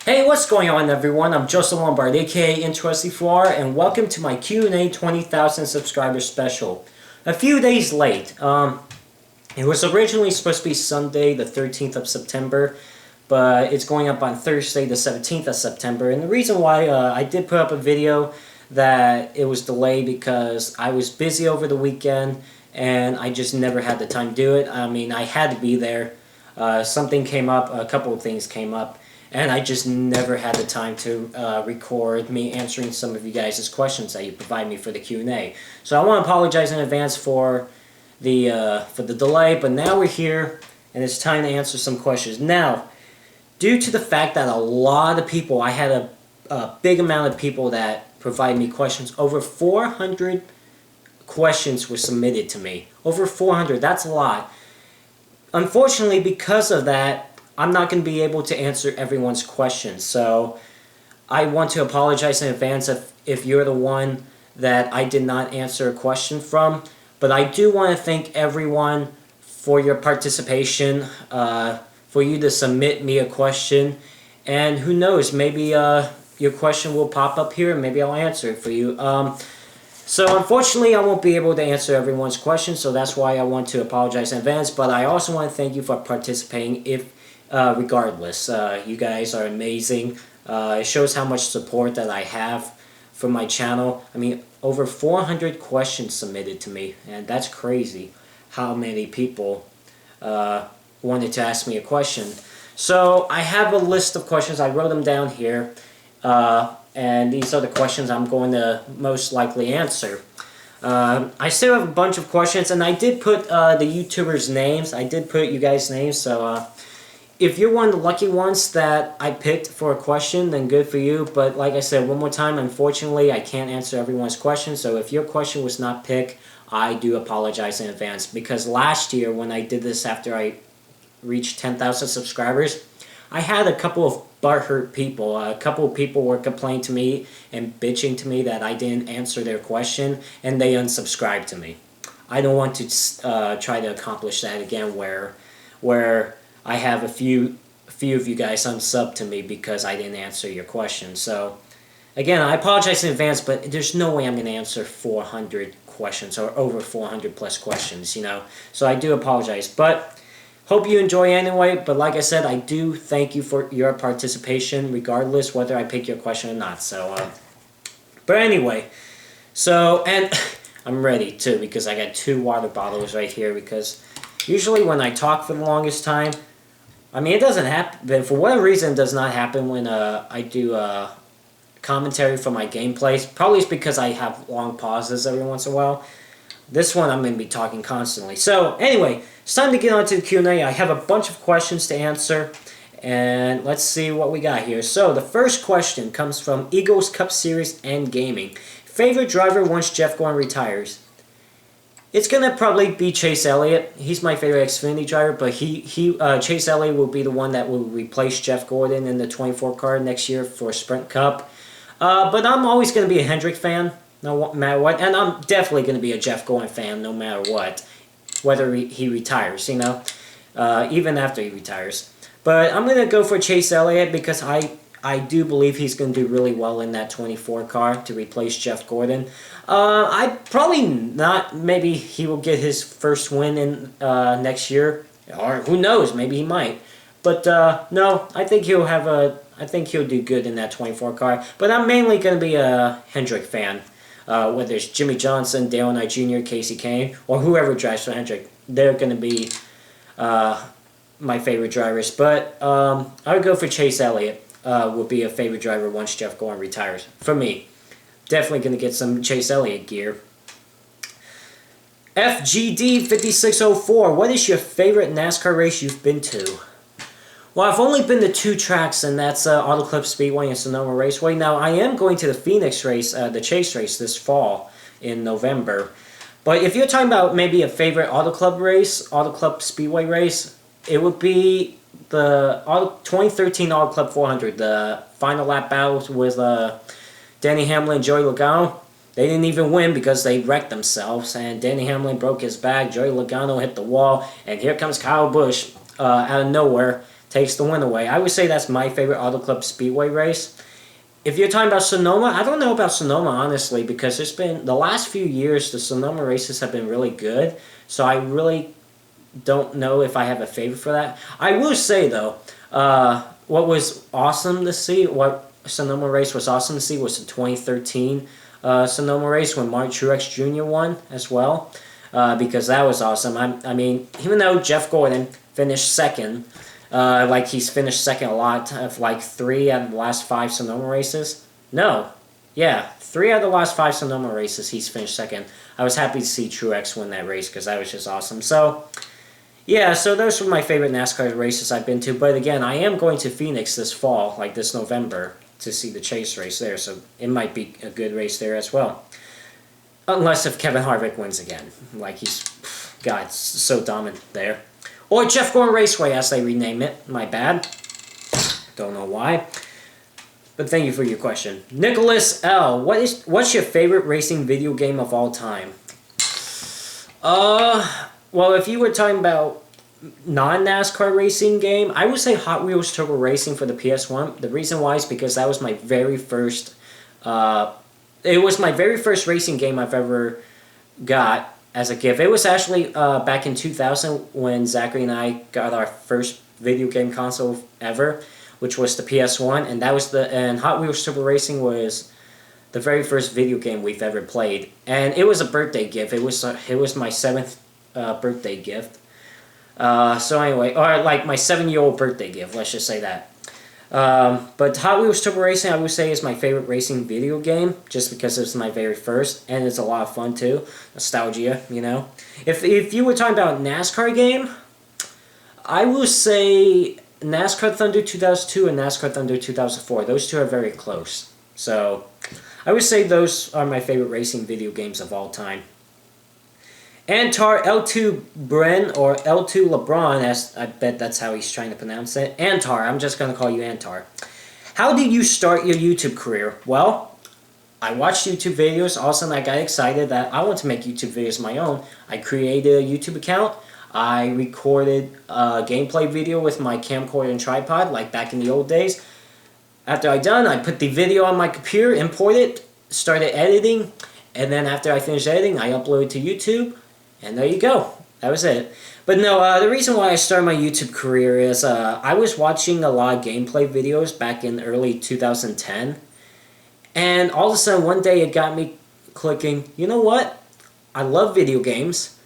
Hey, what's going on everyone? I'm Joseph Lombard, aka Interesting Floor, and welcome to my Q&A 20,000 subscribers special. A few days late. It was originally supposed to be Sunday the 13th of September, but it's going up on Thursday the 17th of September. And the reason why I did put up a video that it was delayed because I was busy over the weekend and I just never had the time to do it. I mean, I had to be there. Something came up, a couple of things came up, and I just never had the time to record me answering some of you guys' questions that you provide me for the Q&A. So I want to apologize in advance for the delay, but now we're here, and it's time to answer some questions. Now, due to the fact that a lot of people, I had a big amount of people that provide me questions, over 400 questions were submitted to me. Over 400, that's a lot. Unfortunately, because of that, I'm not going to be able to answer everyone's questions, so I want to apologize in advance if you're the one that I did not answer a question from, but I do want to thank everyone for your participation, for you to submit me a question, and who knows, maybe your question will pop up here and maybe I'll answer it for you. So unfortunately, I won't be able to answer everyone's questions, so that's why I want to apologize in advance, but I also want to thank you for participating regardless. You guys are amazing. It shows how much support that I have for my channel. I mean, over 400 questions submitted to me, and that's crazy how many people wanted to ask me a question. So I have a list of questions. I wrote them down here, and these are the questions I'm going to most likely answer. I still have a bunch of questions, and I did put the YouTubers' names. I did put you guys' names, so if you're one of the lucky ones that I picked for a question, then good for you. But like I said, one more time, unfortunately, I can't answer everyone's questions. So if your question was not picked, I do apologize in advance. Because last year, when I did this after I reached 10,000 subscribers, I had a couple of butthurt people. A couple of people were complaining to me and bitching to me that I didn't answer their question, and they unsubscribed to me. I don't want to try to accomplish that again where I have a few of you guys unsub to me because I didn't answer your question. So, again, I apologize in advance, but there's no way I'm going to answer 400 questions or over 400 plus questions, you know. So I do apologize, but hope you enjoy anyway. But like I said, I do thank you for your participation, regardless whether I pick your question or not. So, but anyway, so, and I'm ready too because I got 2 water bottles right here because usually when I talk for the longest time, I mean, it doesn't happen, but for whatever reason, it does not happen when I do commentary for my gameplays. Probably it's because I have long pauses every once in a while. This one, I'm going to be talking constantly. So, anyway, it's time to get on to the Q&A. I have a bunch of questions to answer, and let's see what we got here. So, the first question comes from Eagles Cup Series and Gaming. Favorite driver once Jeff Gordon retires? It's gonna probably be Chase Elliott. He's my favorite Xfinity driver, but Chase Elliott will be the one that will replace Jeff Gordon in the 24 car next year for Sprint Cup. But I'm always gonna be a Hendrick fan, no matter what, and I'm definitely gonna be a Jeff Gordon fan, no matter what, whether he retires, you know, even after he retires. But I'm gonna go for Chase Elliott because I do believe he's going to do really well in that 24 car to replace Jeff Gordon. I probably not. Maybe he will get his first win in next year, or who knows? Maybe he might. But no, I think he'll have I think he'll do good in that 24 car. But I'm mainly going to be a Hendrick fan. Whether it's Jimmy Johnson, Dale Knight Jr., Casey Kane, or whoever drives for Hendrick, they're going to be my favorite drivers. But I would go for Chase Elliott. Will be a favorite driver once Jeff Gordon retires. For me. Definitely going to get some Chase Elliott gear. FGD5604. What is your favorite NASCAR race you've been to? Well, I've only been to 2 tracks, and that's Auto Club Speedway and Sonoma Raceway. Now, I am going to the Phoenix race, the Chase race, this fall in November. But if you're talking about maybe a favorite Auto Club race, Auto Club Speedway race, it would be the 2013 Auto Club 400, the final lap battles with Denny Hamlin and Joey Logano. They didn't even win because they wrecked themselves, and Denny Hamlin broke his back, Joey Logano hit the wall, and here comes Kyle Busch out of nowhere takes the win away. I would say that's my favorite Auto Club Speedway race. If you're talking about Sonoma, I don't know about Sonoma, honestly, because there's been, the last few years, the Sonoma races have been really good. So I really don't know if I have a favorite for that. I will say, though, what was awesome to see, what Sonoma race was awesome to see was the 2013 Sonoma race when Martin Truex Jr. won as well. Because that was awesome. I mean, even though Jeff Gordon finished second, like he's finished second a lot of like 3 out of the last 5 Sonoma races. No, yeah, 3 out of the last 5 Sonoma races he's finished second. I was happy to see Truex win that race because that was just awesome. So, yeah, so those were my favorite NASCAR races I've been to. But again, I am going to Phoenix this fall, like this November, to see the Chase race there. So it might be a good race there as well. Unless if Kevin Harvick wins again. Like he's, God, so dominant there. Or Jeff Gordon Raceway, as they rename it. My bad. Don't know why. But thank you for your question. Nicholas L. What's your favorite racing video game of all time? Well, if you were talking about non-NASCAR racing game, I would say Hot Wheels Turbo Racing for the PS1. The reason why is because that was my very first... it was my very first racing game I've ever got as a gift. It was actually back in 2000 when Zachary and I got our first video game console ever, which was the PS1, and that was and Hot Wheels Turbo Racing was the very first video game we've ever played, and it was a birthday gift. It was my 7th birthday gift. So anyway, or like my 7-year-old birthday gift. Let's just say that. But Hot Wheels Turbo Racing, I would say, is my favorite racing video game, just because it was my very first, and it's a lot of fun too. Nostalgia, you know. If you were talking about NASCAR game, I will say NASCAR Thunder 2002 and NASCAR Thunder 2004. Those two are very close. So, I would say those are my favorite racing video games of all time. Antar L2 Bren, or L2 LeBron, as I bet that's how he's trying to pronounce it. Antar, I'm just going to call you Antar. How did you start your YouTube career? Well, I watched YouTube videos. All of a sudden I got excited that I want to make YouTube videos of my own. I created a YouTube account. I recorded a gameplay video with my camcorder and tripod, like back in the old days. After I done, I put the video on my computer, imported it, started editing, and then after I finished editing, I uploaded to YouTube. And there you go. That was it. But no, the reason why I started my YouTube career is I was watching a lot of gameplay videos back in early 2010. And all of a sudden, one day it got me clicking, you know what? I love video games.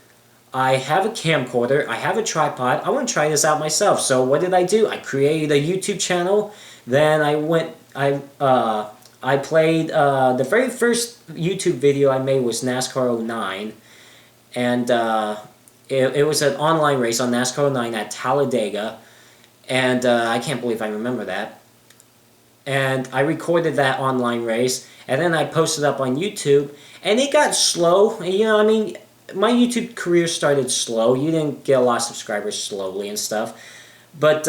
I have a camcorder. I have a tripod. I want to try this out myself. So what did I do? I created a YouTube channel. Then I played, the very first YouTube video I made was NASCAR 09. And it was an online race on NASCAR 09 at Talladega, and I can't believe I remember that. And I recorded that online race, and then I posted up on YouTube, and it got slow. You know, I mean, my YouTube career started slow. You didn't get a lot of subscribers slowly and stuff. But,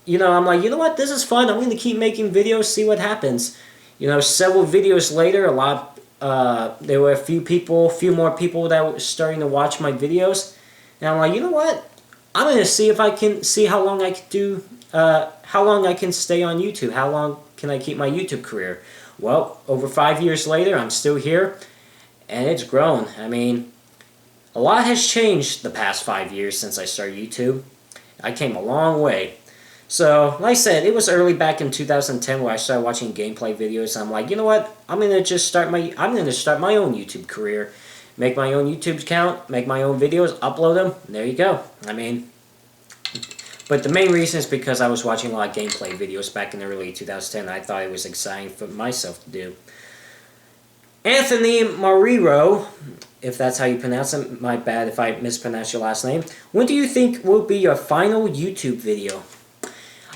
you know, I'm like, you know what, this is fun. I'm going to keep making videos, see what happens. You know, several videos later, there were a few more people that were starting to watch my videos, and I'm like, you know what? I'm gonna see if I can see how long I can do, how long I can stay on YouTube. How long can I keep my YouTube career? Well, over 5 years later, I'm still here, and it's grown. I mean, a lot has changed the past 5 years since I started YouTube. I came a long way. So, like I said, it was early back in 2010 where I started watching gameplay videos. I'm like, you know what? I'm gonna start my own YouTube career, make my own YouTube account, make my own videos, upload them. And there you go. I mean, but the main reason is because I was watching a lot of gameplay videos back in early 2010. I thought it was exciting for myself to do. Anthony Mariro, if that's how you pronounce it, my bad if I mispronounce your last name. When do you think will be your final YouTube video?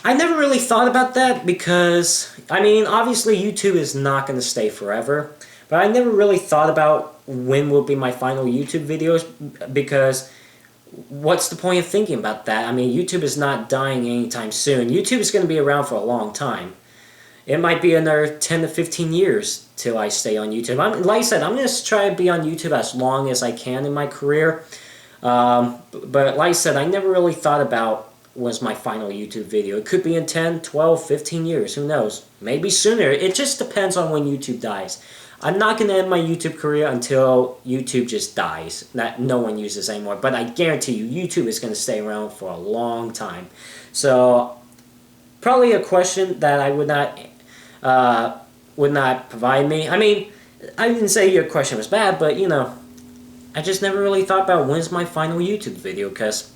I never really thought about that because, I mean, obviously YouTube is not going to stay forever. But I never really thought about when will be my final YouTube videos because what's the point of thinking about that? I mean, YouTube is not dying anytime soon. YouTube is going to be around for a long time. It might be another 10 to 15 years till I stay on YouTube. Like I said, I'm going to try to be on YouTube as long as I can in my career. But like I said, I never really thought about was my final YouTube video. It could be in 10, 12, 15 years. Who knows? Maybe sooner. It just depends on when YouTube dies. I'm not going to end my YouTube career until YouTube just dies. That no one uses anymore. But I guarantee you, YouTube is going to stay around for a long time. So, probably a question that I would not provide me. I mean, I didn't say your question was bad, but you know, I just never really thought about when's my final YouTube video, because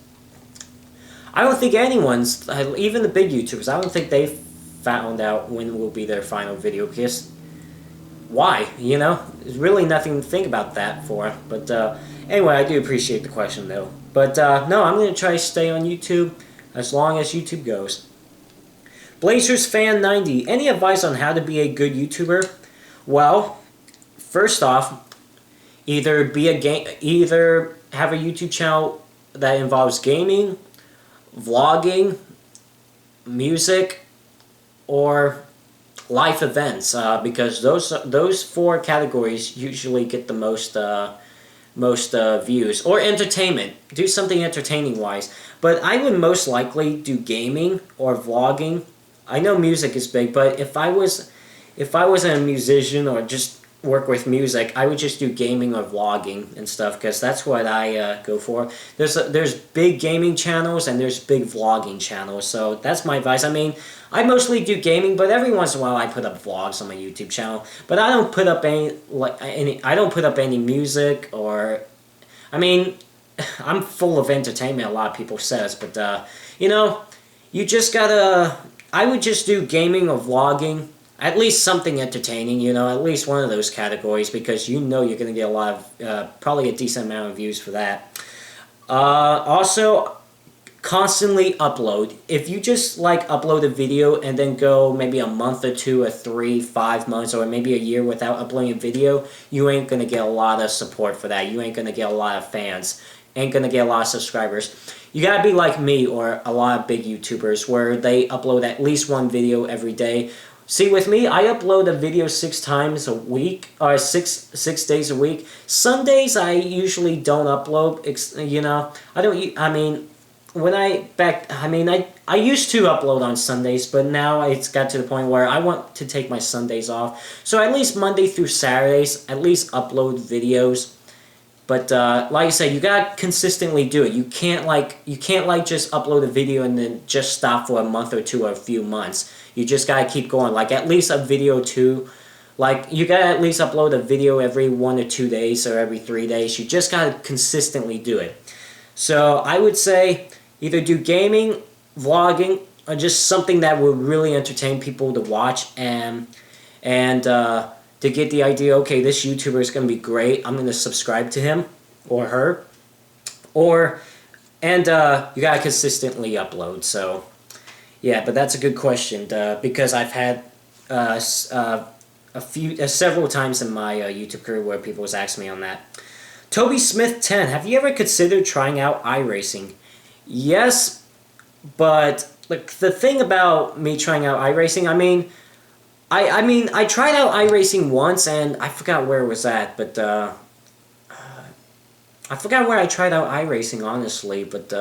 I don't think anyone's, even the big YouTubers, I don't think they found out when will be their final video, because why, you know? There's really nothing to think about that for. But anyway, I do appreciate the question though. But no, I'm going to try to stay on YouTube as long as YouTube goes. Blazers Fan 90, any advice on how to be a good YouTuber? Well, first off, either have a YouTube channel that involves gaming, vlogging, music, or life events, because those four categories usually get the most views. Or entertainment. Do something entertaining wise. But I would most likely do gaming or vlogging. I know music is big, but if I was a musician or just work with music, I would just do gaming or vlogging and stuff, because that's what I go for. There's big gaming channels and there's big vlogging channels, so that's my advice. I mean, I mostly do gaming, but every once in a while I put up vlogs on my YouTube channel. But I don't put up any music, or I mean, I'm full of entertainment, a lot of people says, but you know, you just gotta, I would just do gaming or vlogging. At least something entertaining, you know, at least one of those categories, because you know you're going to get a lot of, probably a decent amount of views for that. Also, constantly upload. If you just, like, upload a video and then go maybe a month or 2 or 3, 5 months, or maybe a year without uploading a video, you ain't going to get a lot of support for that. You ain't going to get a lot of fans. Ain't going to get a lot of subscribers. You gotta be like me or a lot of big YouTubers, where they upload at least one video every day. See, with me, I upload a video 6 times a week, or 6 days a week. Sundays, I usually don't upload, you know. I used to upload on Sundays, but now it's got to the point where I want to take my Sundays off. So at least Monday through Saturdays, at least upload videos. But like I said, you gotta consistently do it. You can't just upload a video and then just stop for a month or 2 or a few months. You just gotta keep going. Like at least a video or 2. Like you gotta at least upload a video every 1 or 2 days or every 3 days. You just gotta consistently do it. So I would say either do gaming, vlogging, or just something that will really entertain people to watch and to get the idea, okay, this YouTuber is going to be great, I'm going to subscribe to him or her. And you got to consistently upload. So, yeah, but that's a good question, because I've had several times in my YouTube career where people was asking me on that. Toby Smith 10, have you ever considered trying out iRacing? Yes, but like the thing about me trying out iRacing, I mean, I tried out iRacing once, and I forgot where it was at, but, I forgot where I tried out iRacing, honestly, but,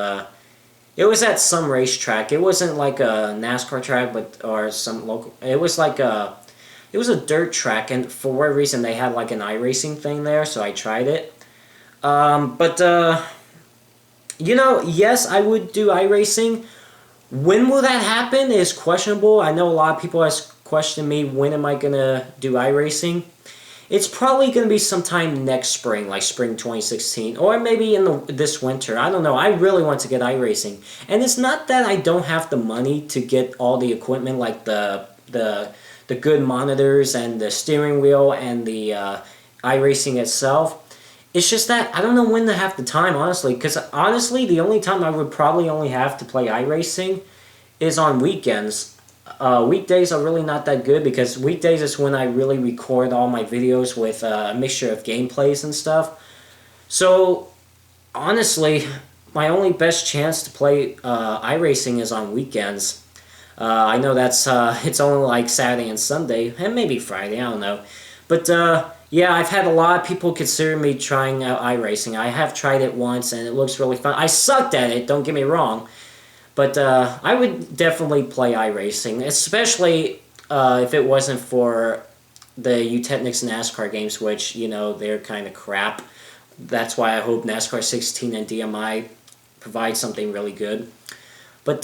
it was at some racetrack. It wasn't like a NASCAR track, or some local, it was like it was a dirt track, and for whatever reason, they had like an iRacing thing there, so I tried it. You know, yes, I would do iRacing. When will that happen is questionable. I know a lot of people have questioned me, when am I going to do iRacing? It's probably going to be sometime next spring, like spring 2016, or maybe in this winter. I don't know. I really want to get iRacing. And it's not that I don't have the money to get all the equipment, like the good monitors and the steering wheel and the iRacing itself. It's just that I don't know when to have the time, honestly. Because honestly, the only time I would probably only have to play iRacing is on weekends. Weekdays are really not that good, because weekdays is when I really record all my videos with a mixture of gameplays and stuff. So, honestly, my only best chance to play iRacing is on weekends. I know that's it's only like Saturday and Sunday, and maybe Friday, I don't know. But yeah, I've had a lot of people consider me trying out iRacing. I have tried it once, and it looks really fun. I sucked at it, don't get me wrong. But I would definitely play iRacing, especially if it wasn't for the Technics NASCAR games, which, you know, they're kind of crap. That's why I hope NASCAR 16 and DMI provide something really good. But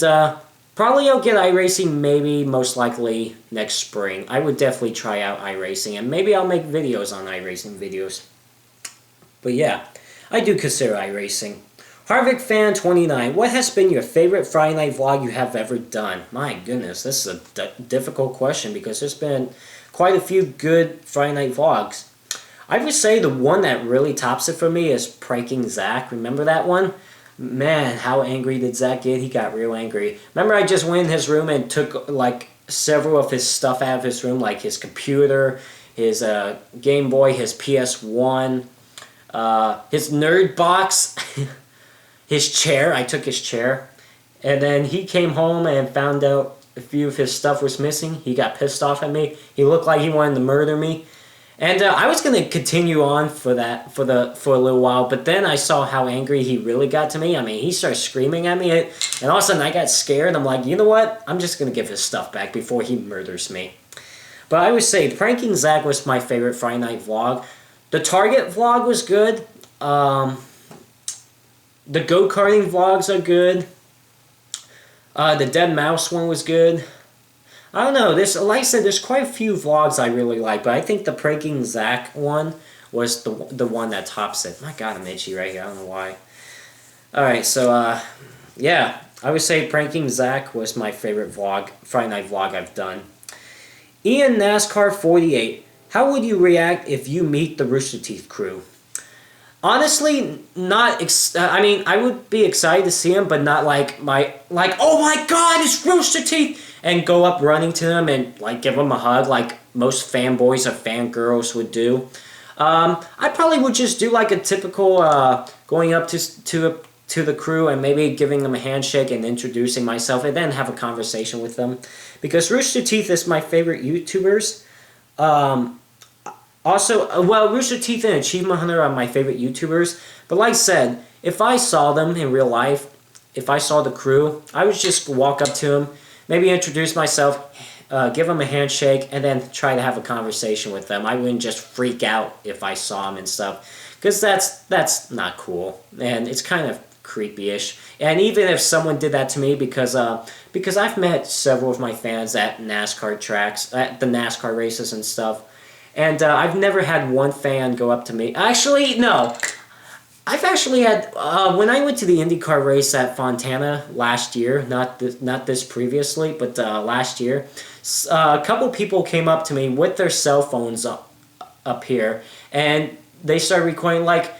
probably I'll get iRacing maybe most likely next spring. I would definitely try out iRacing, and maybe I'll make videos on iRacing videos. But yeah, I do consider iRacing. Harvick Fan 29, what has been your favorite Friday night vlog you have ever done? My goodness, this is a difficult question because there's been quite a few good Friday night vlogs. I would say the one that really tops it for me is Pranking Zach. Remember that one? Man, how angry did Zach get? He got real angry. Remember I just went in his room and took like several of his stuff out of his room, like his computer, his Game Boy, his PS1, his nerd box, his chair. I took his chair. And then he came home and found out a few of his stuff was missing. He got pissed off at me. He looked like he wanted to murder me. And I was going to continue on for a little while, but then I saw how angry he really got to me. I mean, he started screaming at me, and all of a sudden I got scared. I'm like, you know what? I'm just going to give his stuff back before he murders me. But I would say Pranking Zach was my favorite Friday night vlog. The Target vlog was good. The Go-karting vlogs are good. The Dead Mouse one was good. I don't know, like I said, there's quite a few vlogs I really like, but I think the Pranking Zach one was the one that tops it. My God, I'm itchy right here, I don't know why. Alright, so, yeah, I would say Pranking Zach was my favorite vlog, Friday night vlog I've done. Ian NASCAR 48, how would you react if you meet the Rooster Teeth crew? Honestly, I mean, I would be excited to see him, but not like, oh my God, it's Rooster Teeth! And go up running to them and like give them a hug like most fanboys or fangirls would do. I probably would just do like a typical going up to the crew and maybe giving them a handshake and introducing myself and then have a conversation with them. Because Rooster Teeth is my favorite YouTubers. Also, well, Rooster Teeth and Achievement Hunter are my favorite YouTubers. But like I said, if I saw them in real life, if I saw the crew, I would just walk up to them, maybe introduce myself, give them a handshake, and then try to have a conversation with them. I wouldn't just freak out if I saw them and stuff, because that's not cool, and it's kind of creepy-ish. And even if someone did that to me, because I've met several of my fans at NASCAR tracks, at the NASCAR races and stuff, and I've never had one fan go up to me. Actually, no. I've actually had, when I went to the IndyCar race at Fontana last year, not this previously, but last year, a couple people came up to me with their cell phones up here, and they started recording, like,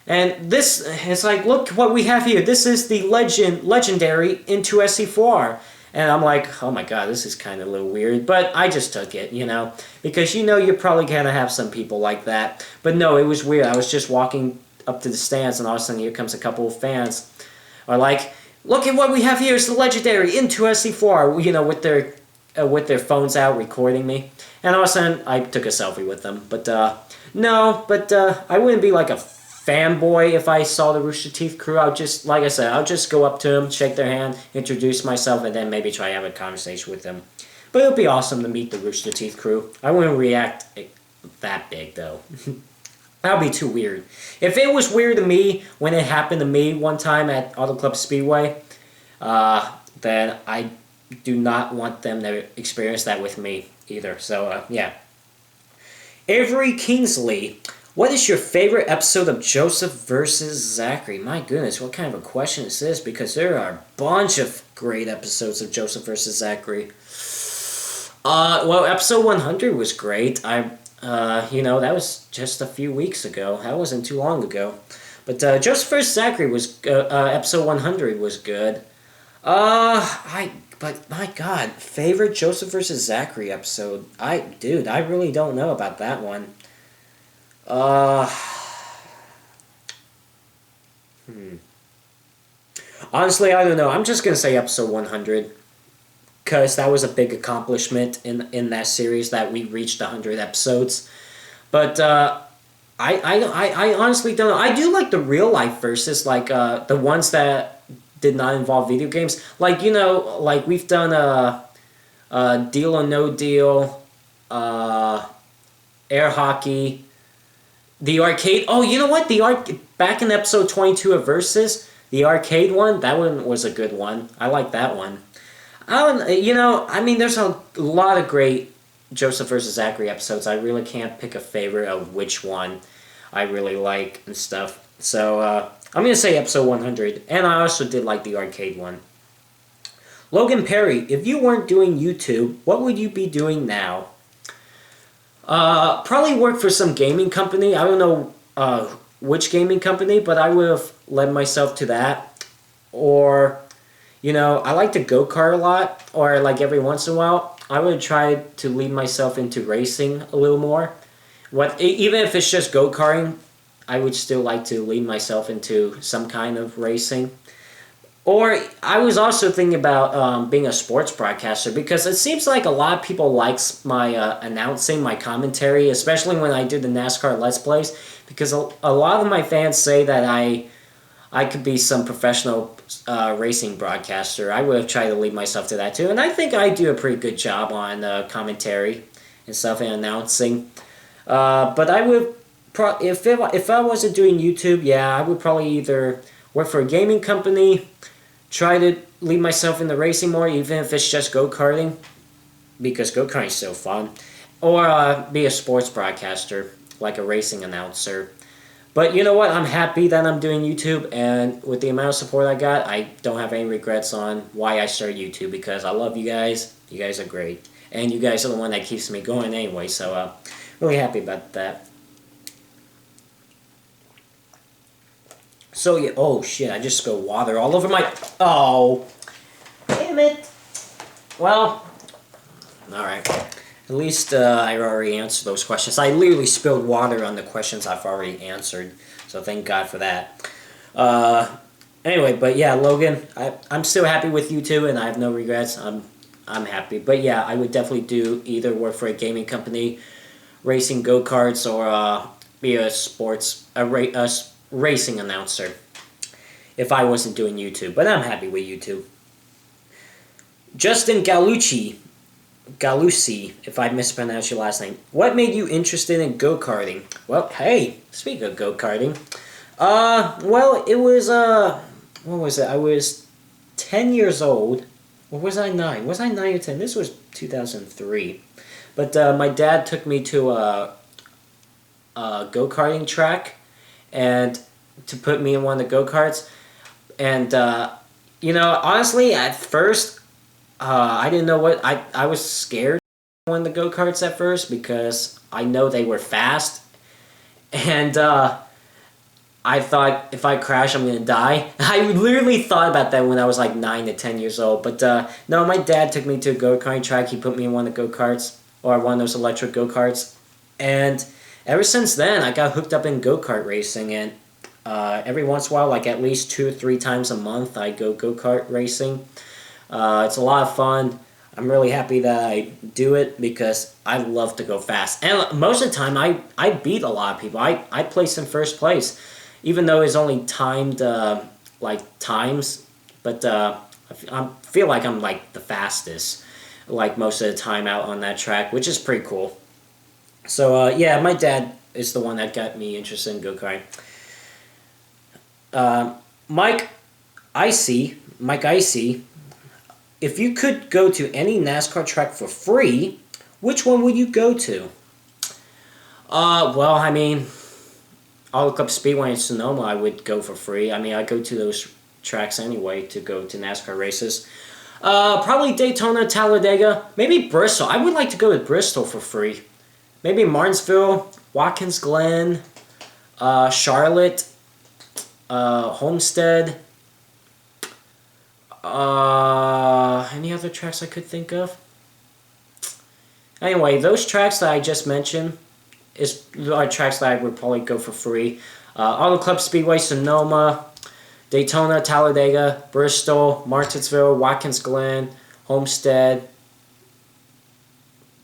and this, it's like, look what we have here, this is the legendary Into SC4R. And I'm like, oh my God, this is kind of a little weird, but I just took it, you know, because you know you're probably going to have some people like that. But no, it was weird. I was just walking up to the stands, and all of a sudden here comes a couple of fans are like, look at what we have here, it's the legendary Into SC4R, you know, with their phones out recording me. And all of a sudden I took a selfie with them. But no, but I wouldn't be like a fanboy if I saw the Rooster Teeth crew. I'll just, like I said, I'll just go up to them, shake their hand, introduce myself, and then maybe try to have a conversation with them. But it would be awesome to meet the Rooster Teeth crew. I wouldn't react that big though. That would be too weird. If it was weird to me when it happened to me one time at Auto Club Speedway, then I do not want them to experience that with me either. So, yeah. Avery Kingsley, what is your favorite episode of Joseph versus Zachary? My goodness, what kind of a question is this? Because there are a bunch of great episodes of Joseph versus Zachary. Well, episode 100 was great. You know, that was just a few weeks ago. That wasn't too long ago. But Joseph vs. Zachary was episode 100 was good. But my God, favorite Joseph vs. Zachary episode? Dude, I really don't know about that one. Honestly, I don't know. I'm just gonna say episode 100. Because that was a big accomplishment in that series that we reached 100 episodes. But I honestly don't know. I do like the real life verses, like the ones that did not involve video games. Like, like we've done Deal or No Deal, air hockey, the arcade. Oh, you know what? Back in episode 22 of Versus, the arcade one, that one was a good one. I like that one. There's a lot of great Joseph versus Zachary episodes. I really can't pick a favorite of which one I really like and stuff. So, I'm going to say episode 100. And I also did like the arcade one. Logan Perry, if you weren't doing YouTube, what would you be doing now? Probably work for some gaming company. I don't know which gaming company, but I would have led myself to that. Or, I like to go-kart a lot, or like every once in a while, I would try to lead myself into racing a little more. Even if it's just go-karting, I would still like to lead myself into some kind of racing. Or I was also thinking about being a sports broadcaster, because it seems like a lot of people likes my announcing, my commentary, especially when I do the NASCAR Let's Plays, because a lot of my fans say that I could be some professional racing broadcaster. I would have tried to lead myself to that too, and I think I do a pretty good job on commentary and stuff and announcing. But I would, if I wasn't doing YouTube, yeah, I would probably either work for a gaming company, try to lead myself into racing more, even if it's just go-karting, because go-karting is so fun, or be a sports broadcaster, like a racing announcer. But you know what? I'm happy that I'm doing YouTube, and with the amount of support I got, I don't have any regrets on why I started YouTube, because I love you guys. You guys are great. And you guys are the one that keeps me going anyway, so really happy about that. So, yeah, oh shit, I just spilled water all over my... Oh, damn it. Well, alright. At least I already answered those questions. I literally spilled water on the questions I've already answered, so thank God for that. Anyway, but yeah, Logan, I'm still happy with you too, and I have no regrets. I'm happy. But yeah, I would definitely do either work for a gaming company, racing go-karts, or be a racing announcer if I wasn't doing YouTube. But I'm happy with YouTube. Justin Galucci, if I mispronounced your last name. What made you interested in go-karting? Well, hey, speaking of go-karting, well, it was, what was it? I was 10 years old, or was I 9? Was I 9 or 10? This was 2003. But my dad took me to a go-karting track, and to put me in one of the go-karts. And, honestly, at first, I didn't know what... I was scared of one of the go-karts at first, because I know they were fast. And I thought, if I crash, I'm going to die. I literally thought about that when I was like 9 to 10 years old. But no, my dad took me to a go-karting track. He put me in one of the go-karts, or one of those electric go-karts. And ever since then, I got hooked up in go-kart racing. And every once in a while, like at least 2 or 3 times a month, I go go-kart racing. It's a lot of fun. I'm really happy that I do it, because I love to go fast. And most of the time, I beat a lot of people. I place in first place, even though it's only timed, times. But I feel like I'm, like, the fastest, like, most of the time out on that track, which is pretty cool. So, yeah, my dad is the one that got me interested in go-karting. Mike Icy, if you could go to any NASCAR track for free, which one would you go to? Well, I mean, Auto Club Speedway in Sonoma I would go for free. I mean, I go to those tracks anyway to go to NASCAR races. Probably Daytona, Talladega, maybe Bristol. I would like to go to Bristol for free. Maybe Martinsville, Watkins Glen, Charlotte, Homestead. Any other tracks I could think of? Anyway, those tracks that I just mentioned are tracks that I would probably go for free. Auto Club Speedway, Sonoma, Daytona, Talladega, Bristol, Martinsville, Watkins Glen, Homestead.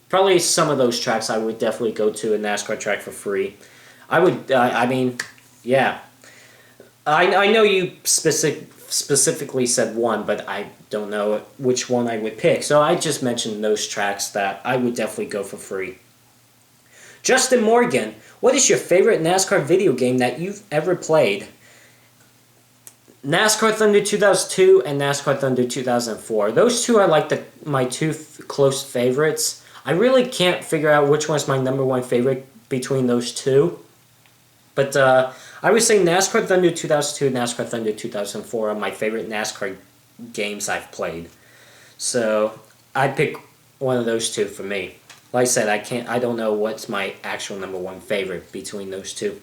Probably some of those tracks I would definitely go to a NASCAR track for free. I would, I mean, yeah. I know you specifically said one, but I don't know which one I would pick. So I just mentioned those tracks that I would definitely go for free. Justin Morgan, what is your favorite NASCAR video game that you've ever played? NASCAR Thunder 2002 and NASCAR Thunder 2004. Those two are like my two close favorites. I really can't figure out which one's my number one favorite between those two. But I would say NASCAR Thunder 2002 and NASCAR Thunder 2004 are my favorite NASCAR games I've played. So I'd pick one of those two for me. Like I said, I don't know what's my actual number one favorite between those two.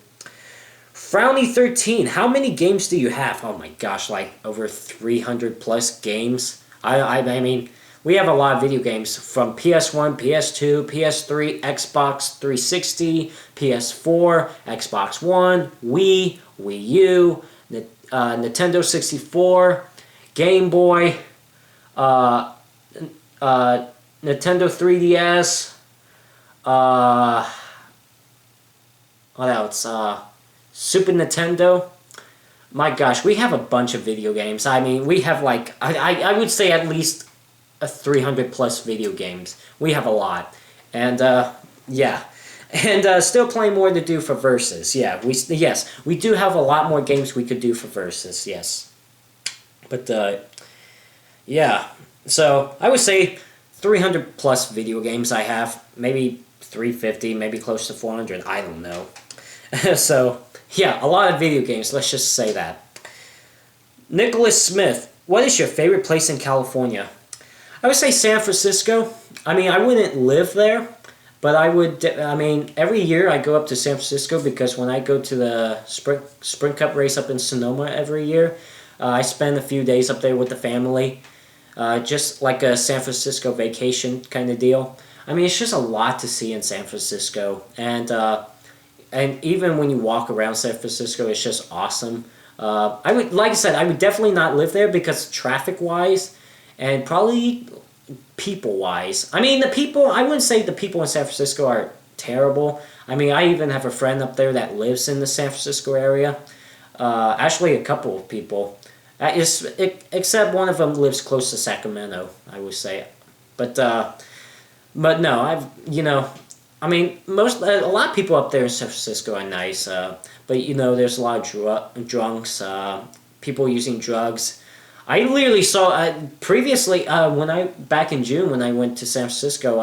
Frowny13, how many games do you have? Oh my gosh, like over 300 plus games. I mean, we have a lot of video games from PS1, PS2, PS3, Xbox 360, PS4, Xbox One, Wii, Wii U, Nintendo 64, Game Boy, Nintendo 3DS, what else? Super Nintendo. My gosh, we have a bunch of video games. I mean, we have like, I would say at least 300 plus video games. We have a lot. And, yeah. And still plenty more to do for Versus. Yeah, we do have a lot more games we could do for Versus, yes. But, yeah. So, I would say 300 plus video games I have. Maybe 350, maybe close to 400. I don't know. So, yeah, a lot of video games. Let's just say that. Nicholas Smith, what is your favorite place in California? I would say San Francisco. I mean, I wouldn't live there, but I would. I mean, every year I go up to San Francisco because when I go to the Sprint Cup race up in Sonoma every year, I spend a few days up there with the family, just like a San Francisco vacation kind of deal. I mean, it's just a lot to see in San Francisco, and even when you walk around San Francisco, it's just awesome. I would, like I said, I would definitely not live there because traffic-wise, and probably people-wise. I mean, I wouldn't say the people in San Francisco are terrible. I mean, I even have a friend up there that lives in the San Francisco area. Actually, a couple of people. Except one of them lives close to Sacramento, I would say. But no, I mean, a lot of people up there in San Francisco are nice, but there's a lot of drunks, people using drugs. I literally saw previously back in June when I went to San Francisco,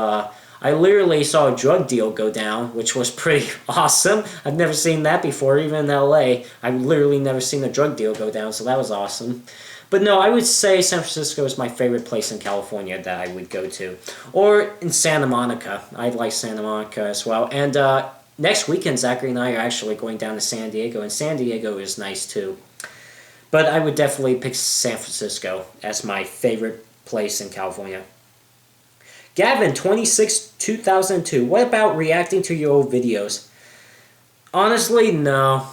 I literally saw a drug deal go down, which was pretty awesome. I've never seen that before, even in LA. I've literally never seen a drug deal go down, so that was awesome. But no, I would say San Francisco is my favorite place in California that I would go to. Or in Santa Monica. I like Santa Monica as well. And next weekend, Zachary and I are actually going down to San Diego, and San Diego is nice too. But I would definitely pick San Francisco as my favorite place in California. Gavin, 26, 2002. What about reacting to your old videos? Honestly, no.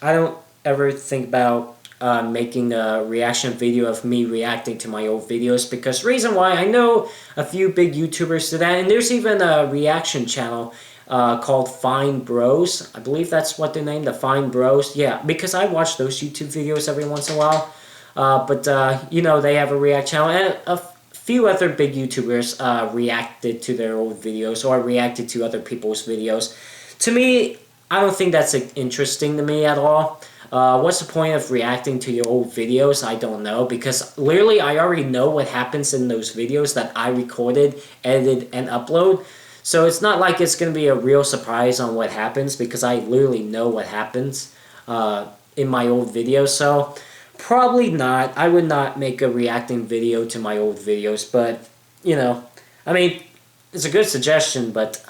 I don't ever think about making a reaction video of me reacting to my old videos, because reason why, I know a few big YouTubers do that, and there's even a reaction channel called Fine Bros. I believe that's what they're named, the Fine Bros. Yeah, because I watch those YouTube videos every once in a while. But they have a react channel, and a few other big YouTubers reacted to their old videos or reacted to other people's videos. To me, I don't think that's interesting to me at all. What's the point of reacting to your old videos? I don't know, because literally I already know what happens in those videos that I recorded, edited, and upload. So it's not like it's going to be a real surprise on what happens, because I literally know what happens in my old videos. So probably not. I would not make a reacting video to my old videos, but, I mean, it's a good suggestion, but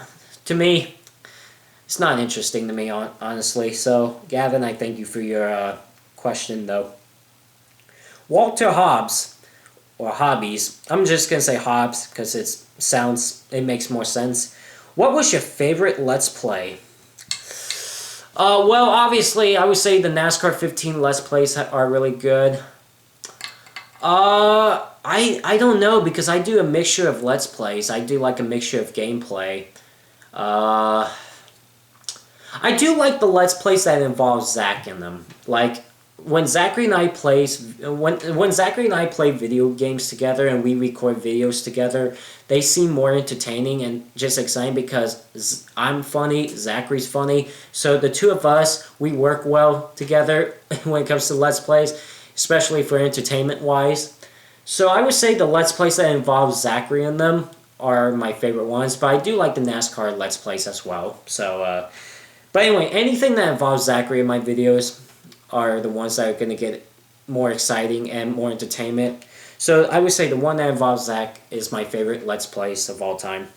to me, it's not interesting to me, honestly. So, Gavin, I thank you for your question, though. Walter Hobbs, or Hobbies. I'm just going to say Hobbs because it makes more sense. What was your favorite Let's Play? Well, obviously, I would say the NASCAR 15 Let's Plays are really good. I don't know, because I do a mixture of Let's Plays. I do like a mixture of gameplay. I do like the Let's Plays that involve Zach in them. Like when Zachary and I play video games together and we record videos together, they seem more entertaining and just exciting because I'm funny, Zachary's funny, so the two of us, we work well together when it comes to Let's Plays, especially for entertainment wise. So I would say the Let's Plays that involve Zachary in them are my favorite ones, but I do like the NASCAR Let's Plays as well. So, but anyway, anything that involves Zachary in my videos are the ones that are going to get more exciting and more entertainment. So I would say the one that involves Zach is my favorite Let's Plays of all time.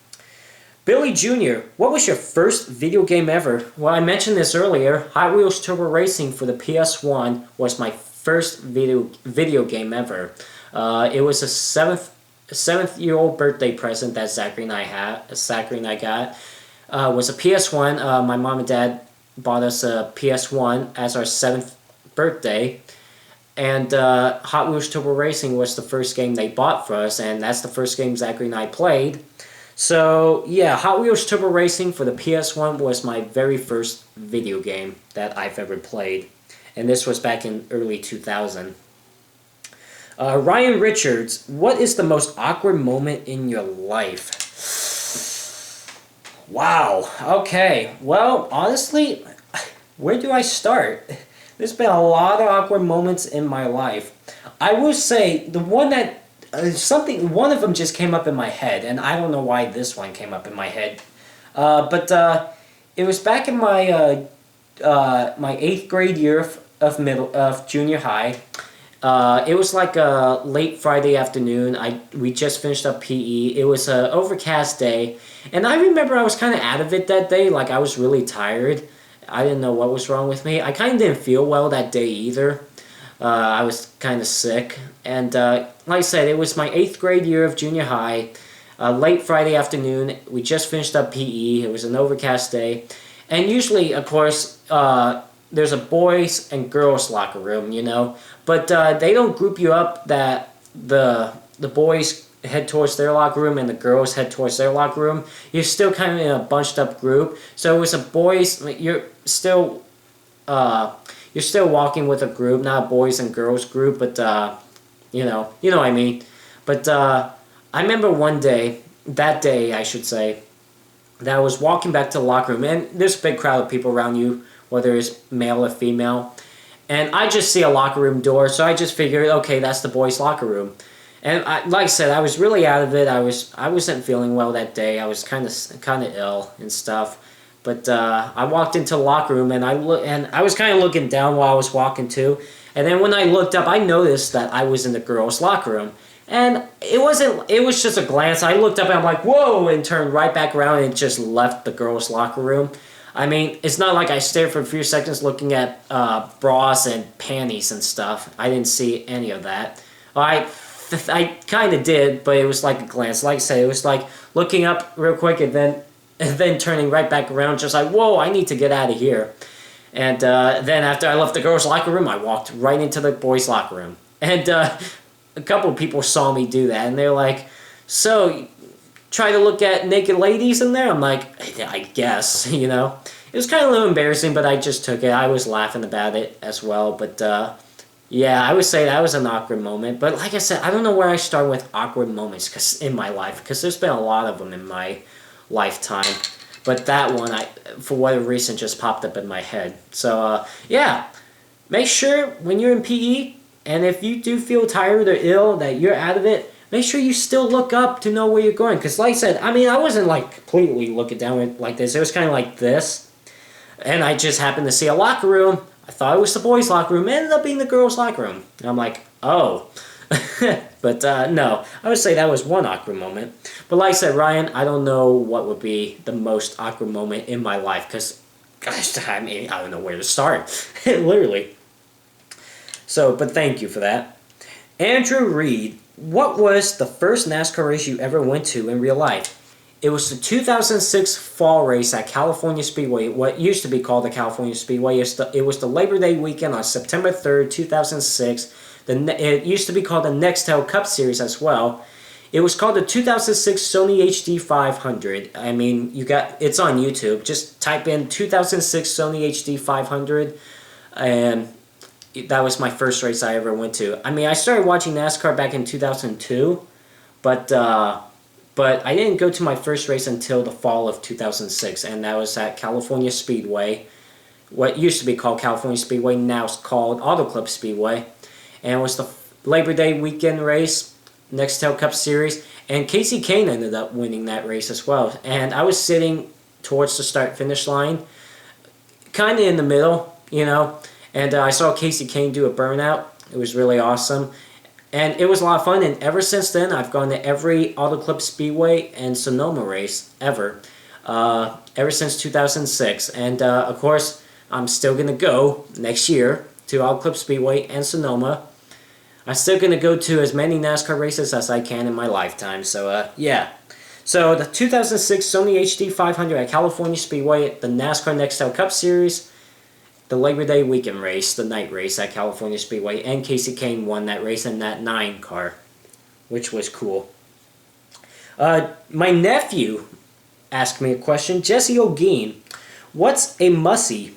Billy Jr., what was your first video game ever? Well, I mentioned this earlier. Hot Wheels Turbo Racing for the PS1 was my first video game ever. It was a seventh-year-old birthday present that Zachary and I got. Was a PS1. My mom and dad bought us a PS1 as our 7th birthday, and Hot Wheels Turbo Racing was the first game they bought for us, and that's the first game Zachary and I played. So yeah, Hot Wheels Turbo Racing for the PS1 was my very first video game that I've ever played, and this was back in early 2000. Ryan Richards, what is the most awkward moment in your life? Wow, okay, well, honestly, where do I start? There's been a lot of awkward moments in my life. I will say the one that one of them just came up in my head, and I don't know why this one came up in my head. But it was back in my my 8th grade year of junior high. It was like a late Friday afternoon. We just finished up PE. It was an overcast day, and I remember I was kind of out of it that day. Like I was really tired. I didn't know what was wrong with me. I kind of didn't feel well that day either. I was kind of sick. And like I said, it was my 8th grade year of junior high. Late Friday afternoon. We just finished up PE. It was an overcast day. And usually, of course, there's a boys and girls locker room, you know. But they don't group you up that the boys head towards their locker room and the girls head towards their locker room. You're still kind of in a bunched up group. So it was a boys. You're still walking with a group, not a boys and girls group, but you know what I mean. But I remember that day I should say, that I was walking back to the locker room, and there's a big crowd of people around you, whether it's male or female. And I just see a locker room door, so I just figured, okay, that's the boys' locker room. And like I said, I was really out of it. I wasn't feeling well that day. I was kind of ill and stuff. But I walked into the locker room, and I was kind of looking down while I was walking too. And then when I looked up, I noticed that I was in the girls' locker room. And it was just a glance. I looked up and I'm like, whoa, and turned right back around and just left the girls' locker room. I mean, it's not like I stared for a few seconds looking at bras and panties and stuff. I didn't see any of that. I kind of did, but it was like a glance. Like I said, it was like looking up real quick and then turning right back around, just like, whoa, I need to get out of here. And then after I left the girls' locker room, I walked right into the boys' locker room. And a couple of people saw me do that, and they're like, so, try to look at naked ladies in there? I'm like, I guess, you know. It was kind of a little embarrassing, but I just took it. I was laughing about it as well, but yeah, I would say that was an awkward moment. But like I said, I don't know where I start with awkward moments in my life, because there's been a lot of them in my lifetime. But that one, for whatever reason, just popped up in my head. So, yeah, make sure when you're in PE, and if you do feel tired or ill, that you're out of it, make sure you still look up to know where you're going. Because like I said, I mean, I wasn't like completely looking down like this. It was kind of like this. And I just happened to see a locker room. I thought it was the boys' locker room. It ended up being the girls' locker room. And I'm like, oh. But no, I would say that was one awkward moment. But like I said, Ryan, I don't know what would be the most awkward moment in my life. Because, gosh, I mean, I don't know where to start. Literally. So, but thank you for that. Andrew Reed, what was the first NASCAR race you ever went to in real life? It was the 2006 fall race at California Speedway, what used to be called the California Speedway. It was the Labor Day weekend on September 3rd, 2006. It used to be called the Nextel Cup Series as well. It was called the 2006 Sony HD 500. I mean, it's on YouTube. Just type in 2006 Sony HD 500, and that was my first race I ever went to. I mean, I started watching NASCAR back in 2002, but I didn't go to my first race until the fall of 2006, and that was at California Speedway, what used to be called California Speedway, now it's called Auto Club Speedway, and it was the Labor Day weekend race, Nextel Cup Series, and Casey Kane ended up winning that race as well. And I was sitting towards the start-finish line, kind of in the middle, you know, and I saw Casey Kane do a burnout. It was really awesome. And it was a lot of fun, and ever since then, I've gone to every Auto Club Speedway and Sonoma race ever since 2006. And, of course, I'm still going to go next year to Auto Club Speedway and Sonoma. I'm still going to go to as many NASCAR races as I can in my lifetime. So, yeah. So, the 2006 Sony HD 500 at California Speedway, the NASCAR Nextel Cup Series, the Labor Day weekend race, the night race at California Speedway, and Casey Kane won that race in that 9 car, which was cool. My nephew asked me a question. Jesse O'Gean, what's a Musy?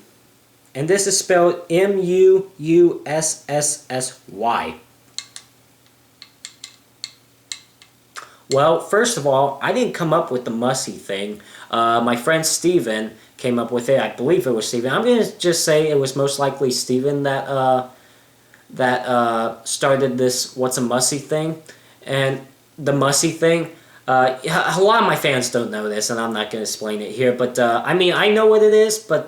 And this is spelled M-U-U-S-S-S-Y. Well, first of all, I didn't come up with the Musy thing. My friend Steven came up with it. I believe it was Steven. I'm going to just say it was most likely Steven that started this What's a Musy thing. And the Musy thing, a lot of my fans don't know this, and I'm not going to explain it here. But, I mean, I know what it is, but